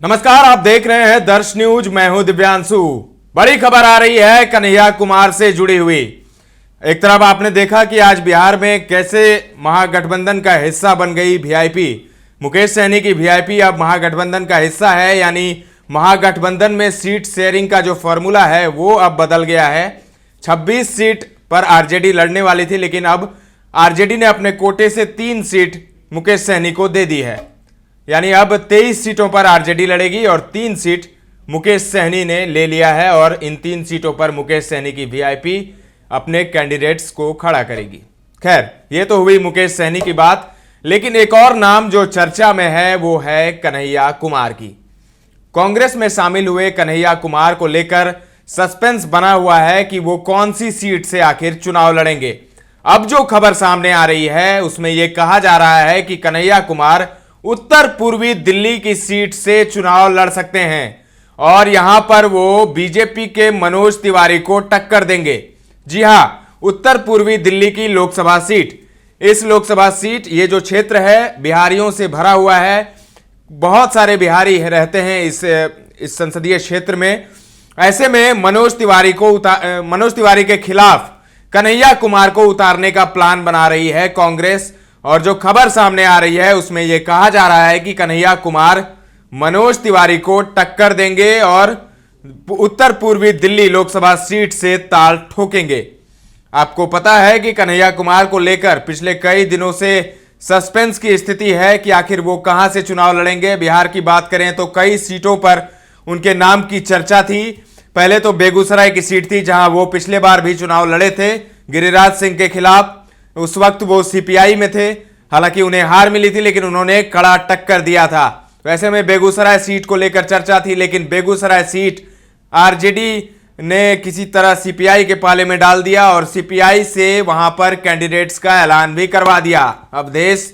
नमस्कार, आप देख रहे हैं दर्श न्यूज। मैं हूं दिव्यांशु। बड़ी खबर आ रही है कन्हैया कुमार से जुड़ी हुई। एक तरफ आपने देखा कि आज बिहार में कैसे महागठबंधन का हिस्सा बन गई वीआईपी। मुकेश सहनी की वीआईपी अब महागठबंधन का हिस्सा है, यानी महागठबंधन में सीट शेयरिंग का जो फॉर्मूला है वो अब बदल गया है। 26 सीट पर आरजेडी लड़ने वाली थी, लेकिन अब आरजेडी ने अपने कोटे से 3 सीट मुकेश सहनी को दे दी है। यानी अब 23 सीटों पर आरजेडी लड़ेगी और 3 सीट मुकेश सहनी ने ले लिया है और इन 3 सीटों पर मुकेश सहनी की वीआईपी अपने कैंडिडेट्स को खड़ा करेगी। खैर, ये तो हुई मुकेश सहनी की बात, लेकिन एक और नाम जो चर्चा में है वो है कन्हैया कुमार की। कांग्रेस में शामिल हुए कन्हैया कुमार को लेकर सस्पेंस बना हुआ है कि वो कौन सी सीट से आखिर चुनाव लड़ेंगे। अब जो खबर सामने आ रही है उसमें यह कहा जा रहा है कि कन्हैया कुमार उत्तर पूर्वी दिल्ली की सीट से चुनाव लड़ सकते हैं और यहां पर वो बीजेपी के मनोज तिवारी को टक्कर देंगे। जी हां, उत्तर पूर्वी दिल्ली की लोकसभा सीट, इस लोकसभा सीट, ये जो क्षेत्र है बिहारियों से भरा हुआ है। बहुत सारे बिहारी रहते हैं इस संसदीय क्षेत्र में। ऐसे में मनोज तिवारी के खिलाफ कन्हैया कुमार को उतारने का प्लान बना रही है कांग्रेस। और जो खबर सामने आ रही है उसमें यह कहा जा रहा है कि कन्हैया कुमार मनोज तिवारी को टक्कर देंगे और उत्तर पूर्वी दिल्ली लोकसभा सीट से ताल ठोकेंगे। आपको पता है कि कन्हैया कुमार को लेकर पिछले कई दिनों से सस्पेंस की स्थिति है कि आखिर वो कहां से चुनाव लड़ेंगे। बिहार की बात करें तो कई सीटों पर उनके नाम की चर्चा थी। पहले तो बेगूसराय की सीट थी जहां वो पिछले बार भी चुनाव लड़े थे गिरिराज सिंह के खिलाफ। उस वक्त वो सीपीआई में थे, हालांकि उन्हें हार मिली थी, लेकिन उन्होंने कड़ा टक्कर दिया था। वैसे में बेगूसराय सीट को लेकर चर्चा थी, लेकिन बेगूसराय सीट आरजेडी ने किसी तरह सीपीआई के पाले में डाल दिया और सीपीआई से वहां पर कैंडिडेट्स का ऐलान भी करवा दिया। अवधेश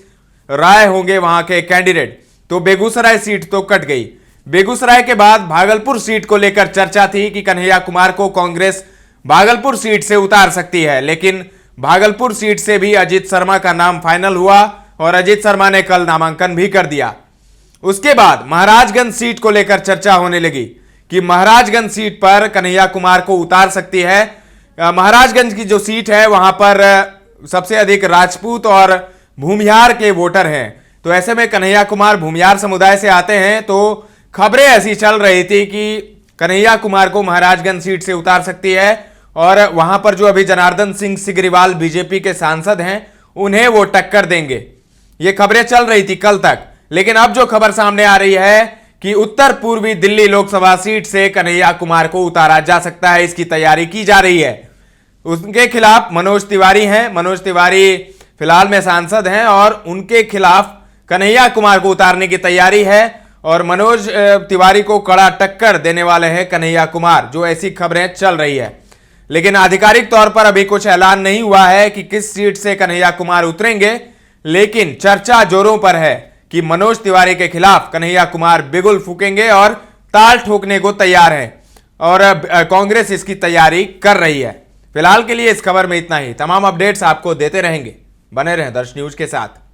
राय होंगे वहां के कैंडिडेट। तो बेगूसराय सीट तो कट गई। बेगूसराय के बाद भागलपुर सीट को लेकर चर्चा थी कि कन्हैया कुमार को कांग्रेस भागलपुर सीट से उतार सकती है, लेकिन भागलपुर सीट से भी अजीत शर्मा का नाम फाइनल हुआ और अजीत शर्मा ने कल नामांकन भी कर दिया। उसके बाद महाराजगंज सीट को लेकर चर्चा होने लगी कि महाराजगंज सीट पर कन्हैया कुमार को उतार सकती है। महाराजगंज की जो सीट है वहां पर सबसे अधिक राजपूत और भूमिहार के वोटर हैं। तो ऐसे में कन्हैया कुमार भूमिहार समुदाय से आते हैं, तो खबरें ऐसी चल रही थी कि कन्हैया कुमार को महाराजगंज सीट से उतार सकती है और वहां पर जो अभी जनार्दन सिंह सिग्रीवाल बीजेपी के सांसद हैं उन्हें वो टक्कर देंगे। ये खबरें चल रही थी कल तक, लेकिन अब जो खबर सामने आ रही है कि उत्तर पूर्वी दिल्ली लोकसभा सीट से कन्हैया कुमार को उतारा जा सकता है, इसकी तैयारी की जा रही है। उनके खिलाफ मनोज तिवारी हैं। मनोज तिवारी फिलहाल में सांसद हैं और उनके खिलाफ कन्हैया कुमार को उतारने की तैयारी है और मनोज तिवारी को कड़ा टक्कर देने वाले हैं कन्हैया कुमार, जो ऐसी खबरें चल रही है। लेकिन आधिकारिक तौर पर अभी कुछ ऐलान नहीं हुआ है कि किस सीट से कन्हैया कुमार उतरेंगे, लेकिन चर्चा जोरों पर है कि मनोज तिवारी के खिलाफ कन्हैया कुमार बिगुल फूकेंगे और ताल ठोकने को तैयार है और कांग्रेस इसकी तैयारी कर रही है। फिलहाल के लिए इस खबर में इतना ही। तमाम अपडेट्स आपको देते रहेंगे, बने रहें दर्श न्यूज के साथ।